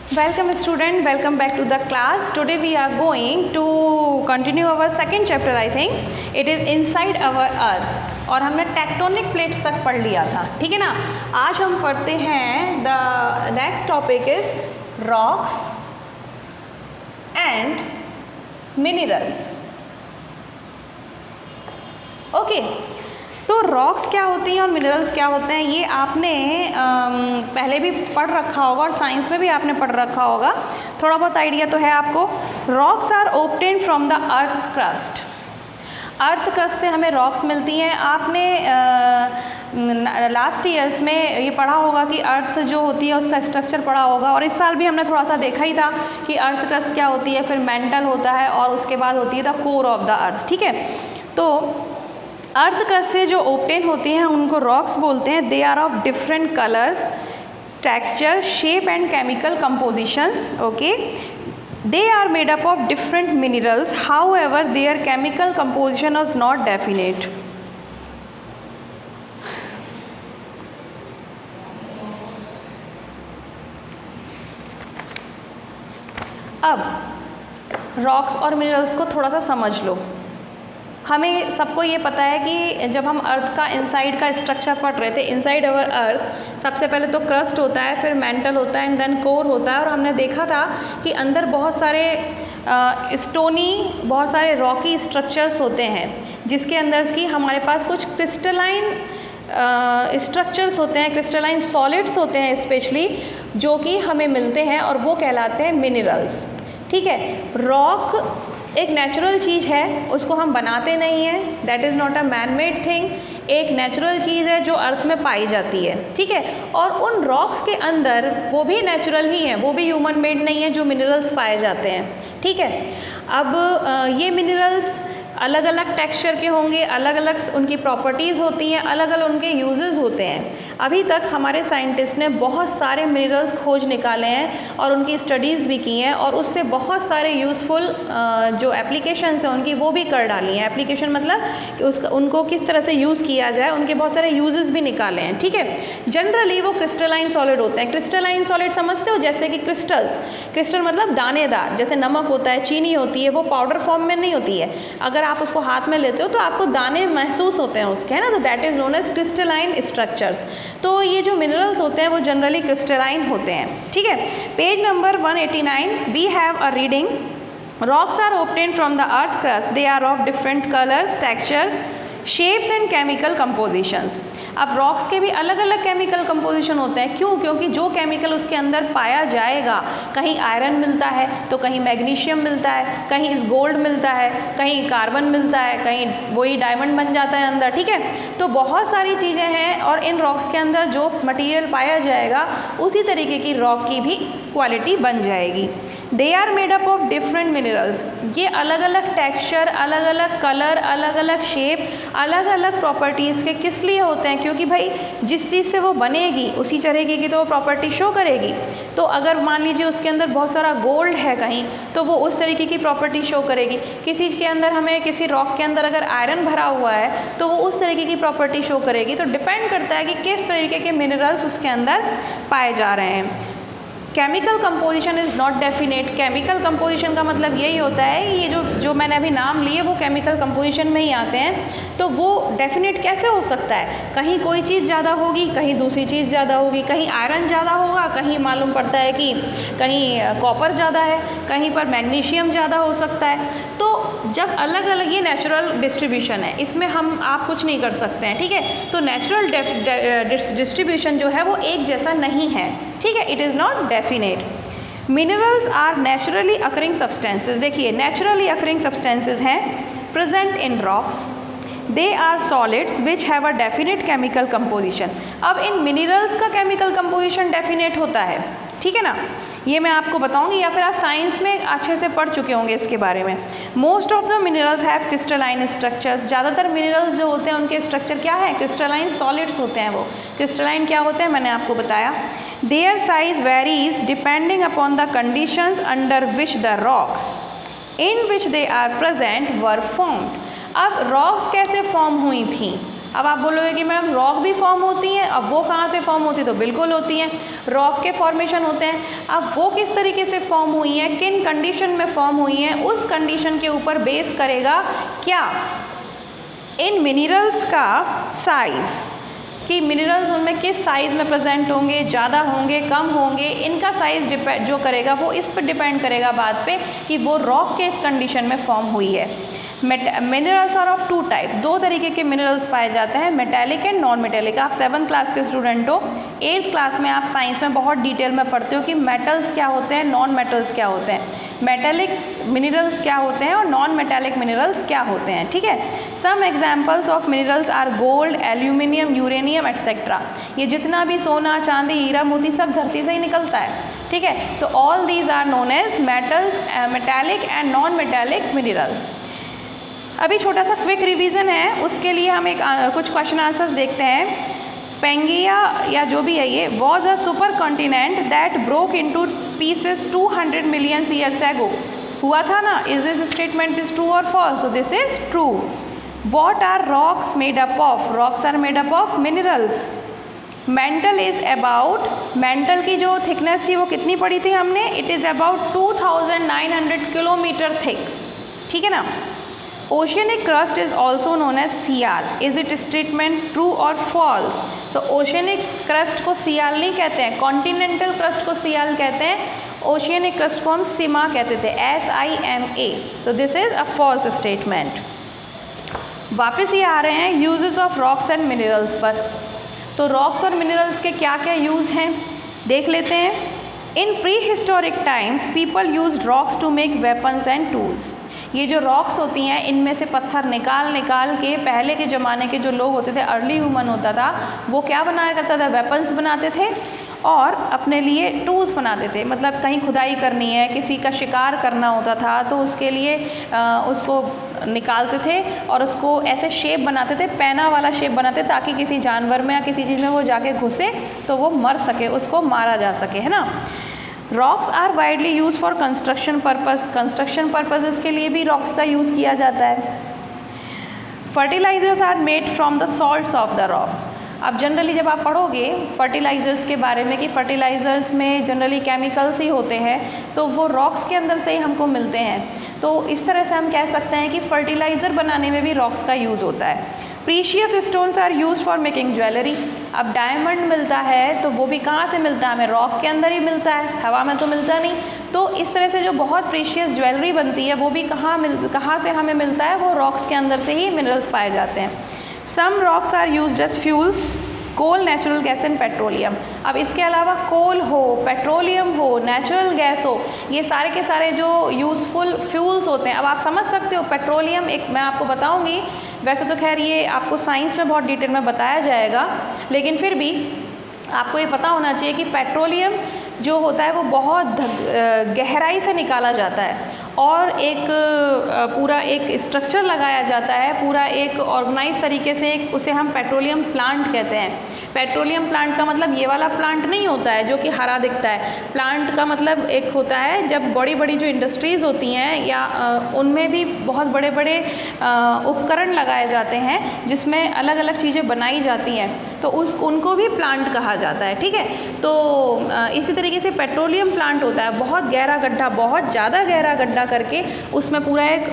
Welcome student, welcome back to the class. Today we are going to continue our second chapter. I think it is inside our earth और हमने tectonic plates तक पढ़ लिया था, ठीक है ना। आज हम पढ़ते हैं the next topic is rocks and minerals. Okay, तो रॉक्स क्या होती हैं और मिनरल्स क्या होते हैं ये आपने पहले भी पढ़ रखा होगा और साइंस में भी आपने पढ़ रखा होगा, थोड़ा बहुत आइडिया तो है आपको। Rocks are obtained from the earth crust. Earth crust से हमें रॉक्स मिलती हैं। आपने लास्ट ईयर्स में ये पढ़ा होगा कि अर्थ जो होती है उसका स्ट्रक्चर पढ़ा होगा, और इस साल भी हमने थोड़ा सा देखा ही था कि अर्थ क्रस्ट क्या होती है, फिर मेंटल होता है और उसके बाद होती है the core of the earth, ठीक है। तो अर्थ क्रस्ट से जो ऑब्टेन होती हैं उनको रॉक्स बोलते हैं। They are of different colours, texture, shape and chemical compositions. Okay, they are made up of different minerals, however their chemical composition is not definite. अब रॉक्स और मिनरल्स को थोड़ा सा समझ लो। हमें सबको ये पता है कि जब हम अर्थ का इनसाइड का स्ट्रक्चर पढ़ रहे थे, इनसाइड अवर अर्थ सबसे पहले तो क्रस्ट होता है, फिर मेंटल होता है एंड देन कोर होता है। और हमने देखा था कि अंदर बहुत सारे स्टोनी, बहुत सारे रॉकी स्ट्रक्चर्स होते हैं, जिसके अंदर की हमारे पास कुछ क्रिस्टलाइन स्ट्रक्चर्स होते हैं, क्रिस्टलाइन सॉलिड्स होते हैं स्पेशली, जो कि हमें मिलते हैं और वो कहलाते हैं मिनरल्स, ठीक है। रॉक एक नेचुरल चीज़ है, उसको हम बनाते नहीं हैं, that is not a man made thing. एक नेचुरल चीज़ है जो अर्थ में पाई जाती है, ठीक है। और उन रॉक्स के अंदर वो भी नेचुरल ही हैं, वो भी ह्यूमन मेड नहीं है जो मिनरल्स पाए जाते हैं, ठीक है। अब ये मिनरल्स अलग अलग टेक्सचर के होंगे, अलग अलग उनकी प्रॉपर्टीज़ होती हैं, अलग अलग उनके यूजेस होते हैं। अभी तक हमारे साइंटिस्ट ने बहुत सारे मिनरल्स खोज निकाले हैं और उनकी स्टडीज़ भी की हैं, और उससे बहुत सारे यूज़फुल जो एप्लीकेशंस हैं उनकी वो भी कर डाली हैं। एप्लीकेशन मतलब कि उनको किस तरह से यूज़ किया जाए, उनके बहुत सारे यूजेस भी निकाले हैं, ठीक है। जनरली वो क्रिस्टलाइन सॉलिड होते हैं। क्रिस्टलाइन सॉलिड समझते हो, जैसे कि क्रिस्टल्स, क्रिस्टल मतलब दानेदार, जैसे नमक होता है, चीनी होती है, वो पाउडर फॉर्म में नहीं होती है। अगर आप उसको हाथ में लेते हो तो आपको दाने महसूस होते हैं उसके, है ना, तो that is known as crystalline structures. तो ये जो मिनरल्स होते हैं वो जनरली क्रिस्टलाइन होते हैं, ठीक है। Page number 189 we have a reading. Rocks are obtained from the earth crust, they are of different colours, textures, shapes and chemical compositions. अब रॉक्स के भी अलग अलग केमिकल कंपोजिशन होते हैं। क्यों? क्योंकि जो केमिकल उसके अंदर पाया जाएगा, कहीं आयरन मिलता है तो कहीं मैग्नीशियम मिलता है, कहीं इस गोल्ड मिलता है, कहीं कार्बन मिलता है, कहीं वही डायमंड बन जाता है अंदर, ठीक है। तो बहुत सारी चीज़ें हैं और इन रॉक्स के अंदर जो मटीरियल पाया जाएगा उसी तरीके की रॉक की भी क्वालिटी बन जाएगी। They are made up of different minerals. ये अलग अलग टेक्सचर, अलग अलग कलर, अलग अलग शेप, अलग अलग प्रॉपर्टीज़ के किस लिए होते हैं? क्योंकि भाई जिस चीज़ से वो बनेगी उसी तरीके की तो वो प्रॉपर्टी शो करेगी। तो अगर मान लीजिए उसके अंदर बहुत सारा गोल्ड है कहीं, तो वो उस तरीके की प्रॉपर्टी शो करेगी। किसी के अंदर हमें किसी रॉक के अंदर अगर आयरन भरा हुआ है तो वो उस तरीके की प्रॉपर्टी शो करेगी। तो डिपेंड करता है कि किस तरीके के मिनरल्स उसके अंदर पाए जा रहे हैं। Chemical composition is not definite. Chemical composition का मतलब यही होता है, ये जो मैंने अभी नाम लिए वो केमिकल कंपोजिशन में ही आते हैं। तो वो डेफिनेट कैसे हो सकता है? कहीं कोई चीज़ ज़्यादा होगी, कहीं दूसरी चीज़ ज़्यादा होगी, कहीं आयरन ज़्यादा होगा, कहीं मालूम पड़ता है कि कहीं कॉपर ज़्यादा है, कहीं पर मैग्नीशियम ज़्यादा हो सकता है। तो जब अलग अलग ये नेचुरल डिस्ट्रीब्यूशन है, इसमें आप कुछ नहीं कर सकते हैं, ठीक है। तो नेचुरल डिस्ट्रीब्यूशन जो है वो एक जैसा नहीं है, ठीक है, it is not definite. Minerals are naturally occurring substances. देखिए, नेचुरली अकरिंग सब्सटेंसेस हैं present in rocks. They are solids which have a definite chemical composition. अब इन मिनरल्स का केमिकल कंपोजिशन डेफिनेट होता है, ठीक है ना, ये मैं आपको बताऊंगी, या फिर आप साइंस में अच्छे से पढ़ चुके होंगे इसके बारे में। Most of the minerals have crystalline structures. ज़्यादातर मिनरल्स जो होते हैं उनके स्ट्रक्चर क्या है? क्रिस्टलाइन सॉलिड्स होते हैं। वो क्रिस्टलाइन क्या होते हैं मैंने आपको बताया। Their size varies depending upon the conditions under which the rocks in which they are present were formed. अब रॉक्स कैसे फॉर्म हुई थी? अब आप बोलोगे कि मैम रॉक भी फॉर्म होती हैं, अब वो कहाँ से फॉर्म होती है, तो बिल्कुल होती हैं, रॉक के फॉर्मेशन होते हैं। अब वो किस तरीके से फॉर्म हुई हैं, किन कंडीशन में फॉर्म हुई हैं, उस कंडीशन के ऊपर बेस करेगा क्या, इन मिनरल्स का साइज़, कि मिनरल्स उनमें किस साइज़ में प्रेजेंट होंगे, ज़्यादा होंगे, कम होंगे, इनका साइज़ जो करेगा वो इस पर डिपेंड करेगा बात पे कि वो रॉक के कंडीशन में फॉर्म हुई है। Minerals are of two type, दो तरीके के मिनरल्स पाए जाते हैं, मेटेलिक एंड नॉन मेटेलिक। आप 7th क्लास के स्टूडेंट हो, 8th क्लास में आप साइंस में बहुत डिटेल में पढ़ते हो कि मेटल्स क्या होते हैं, नॉन मेटल्स क्या होते हैं, मेटेलिक मिनरल्स क्या होते हैं और नॉन मेटेलिक मिनरल्स क्या होते हैं, ठीक है। Some examples of minerals are gold, aluminium, uranium etcetera. ये जितना भी सोना, चांदी, हीरा, मोती सब धरती से ही निकलता है, ठीक है। तो all these are known as metals, metallic and non metallic minerals. अभी छोटा सा क्विक रिवीजन है, उसके लिए हम एक कुछ क्वेश्चन आंसर्स देखते हैं। पेंगिया या जो भी है ये was a supercontinent that broke into pieces 200 million years ago. हुआ था ना, is this statement is true और false? So this is true. What are rocks made up of? Rocks are made up of minerals. Mantle is about, mantle की जो thickness थी वो कितनी पड़ी थी हमने, it is about 2900 kilometre thick, ठीक है ना। Oceanic crust is also known as Siyal. Is it statement true और फॉल्स? तो ओशियनिक क्रस्ट को सियाल नहीं कहते हैं, कॉन्टिनेंटल क्रस्ट को सियाल कहते हैं, ओशियनिक क्रस्ट को हम सिमा कहते थे, SIMA। तो this is a false statement. वापस ये आ रहे हैं uses of rocks and minerals पर। तो रॉक्स और मिनरल्स के क्या क्या यूज़ हैं देख लेते हैं। In pre historic times people use rocks to make weapons and tools. ये जो रॉक्स होती हैं इनमें से पत्थर निकाल के पहले के ज़माने के जो लोग होते थे, अर्ली ह्यूमन होता था, वो क्या बनाया करता था, वेपन्स बनाते थे और अपने लिए टूल्स बनाते थे। मतलब कहीं खुदाई करनी है, किसी का शिकार करना होता था तो उसके लिए उसको निकालते थे और उसको ऐसे शेप बनाते थे, पैना वाला शेप बनाते ताकि किसी जानवर में या किसी चीज़ में वो जाके घुसे तो वो मर सके, उसको मारा जा सके, है ना। Rocks are widely use for construction purpose. Construction purposes के लिए भी रॉक्स का यूज़ किया जाता है। Fertilisers are made from the salts of the rocks. अब जनरली जब आप पढ़ोगे फर्टिलाइज़र्स के बारे में कि फर्टिलाइज़र्स में जनरली केमिकल्स ही होते हैं, तो वो रॉक्स के अंदर से ही हमको मिलते हैं। तो इस तरह से हम कह सकते हैं कि फर्टिलाइज़र बनाने में भी रॉक्स का यूज़ होता है। Precious stones are use for making jewellery. अब डायमंड मिलता है तो वो भी कहाँ से मिलता है, हमें रॉक के अंदर ही मिलता है, हवा में तो मिलता नहीं। तो इस तरह से जो बहुत प्रीशियस ज्वेलरी बनती है वो भी कहाँ से हमें मिलता है, वो रॉक्स के अंदर से ही मिनरल्स पाए जाते हैं। Some rocks are used as fuels, coal, natural gas and petroleum. अब इसके अलावा कोल हो, पेट्रोलियम हो, नेचुरल गैस हो, ये सारे के सारे जो यूज़फुल फ्यूल्स होते हैं। अब आप समझ सकते हो पेट्रोलियम, एक मैं आपको बताऊंगी, वैसे तो खैर ये आपको साइंस में बहुत डिटेल में बताया जाएगा, लेकिन फिर भी आपको ये पता होना चाहिए कि पेट्रोलियम जो होता है वो बहुत गहराई से निकाला जाता है और एक पूरा एक स्ट्रक्चर लगाया जाता है, पूरा एक ऑर्गेनाइज तरीके से उसे हम पेट्रोलियम प्लांट कहते हैं। पेट्रोलियम प्लांट का मतलब ये वाला प्लांट नहीं होता है जो कि हरा दिखता है। प्लांट का मतलब एक होता है जब बड़ी बड़ी जो इंडस्ट्रीज़ होती हैं या उनमें भी बहुत बड़े बड़े उपकरण लगाए जाते हैं जिसमें अलग अलग चीज़ें बनाई जाती हैं, तो उनको भी प्लांट कहा जाता है, ठीक है। तो इसी तरीके से पेट्रोलियम प्लांट होता है, बहुत गहरा गड्ढा, बहुत ज़्यादा गहरा गड्ढा करके उसमें पूरा एक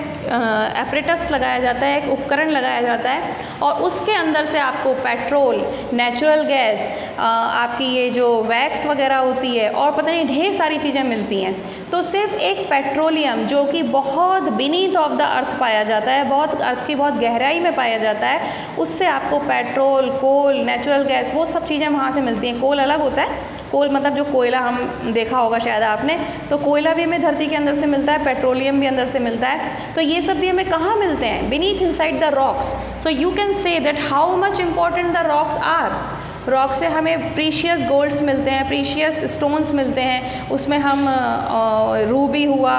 एपरेटस लगाया जाता है, एक उपकरण लगाया जाता है और उसके अंदर से आपको पेट्रोल, नेचुरल गैस, आपकी ये जो वैक्स वगैरह होती है और पता नहीं ढेर सारी चीज़ें मिलती हैं। तो सिर्फ एक पेट्रोलियम जो कि बहुत बीनीथ ऑफ द अर्थ पाया जाता है, बहुत अर्थ की बहुत गहराई में पाया जाता है, उससे आपको पेट्रोल, कोल, नेचुरल गैस, वो सब चीज़ें वहाँ से मिलती हैं। कोल अलग होता है, कोल मतलब जो कोयला हम देखा होगा शायद आपने, तो कोयला भी हमें धरती के अंदर से मिलता है, पेट्रोलियम भी अंदर से मिलता है। तो ये सब भी हमें कहाँ मिलते हैं, beneath inside the rocks. So you can say that how much important the rocks are. Rock से हमें प्रीशियस गोल्ड्स मिलते हैं, प्रीशियस स्टोन्स मिलते हैं, उसमें हम रूबी हुआ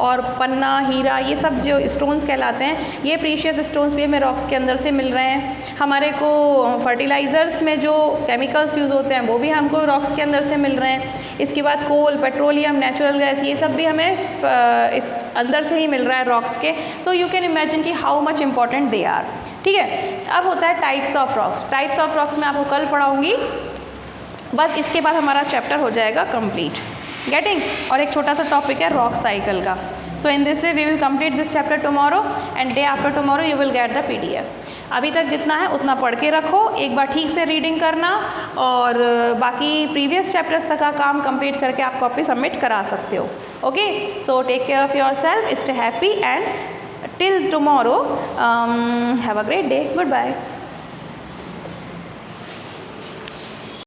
और पन्ना, हीरा, ये सब जो स्टोन्स कहलाते हैं, ये प्रीशियस स्टोन्स भी हमें रॉक्स के अंदर से मिल रहे हैं। हमारे को फर्टिलाइज़र्स में जो केमिकल्स यूज़ होते हैं वो भी हमको रॉक्स के अंदर से मिल रहे हैं। इसके बाद कोल, पेट्रोलियम, नेचुरल गैस, ये सब भी हमें अंदर से ही मिल रहा है रॉक्स के, तो यू कैन इमेजिन कि how much important they are. ठीक है, अब होता है types of rocks. Types of rocks मैं आपको कल पढ़ाऊँगी, बस इसके बाद हमारा चैप्टर हो जाएगा कंप्लीट। गेटिंग? और एक छोटा सा टॉपिक है रॉक साइकिल का। So in this way we will complete this chapter tomorrow and day after tomorrow you will get the PDF। अभी तक जितना है उतना पढ़ के रखो, एक बार ठीक से रीडिंग करना और बाकी प्रीवियस चैप्टर्स तक का काम कंप्लीट करके आप कॉपी सबमिट करा सकते हो। Okay, so take care of your self, stay happy and till tomorrow have a great day, good bye.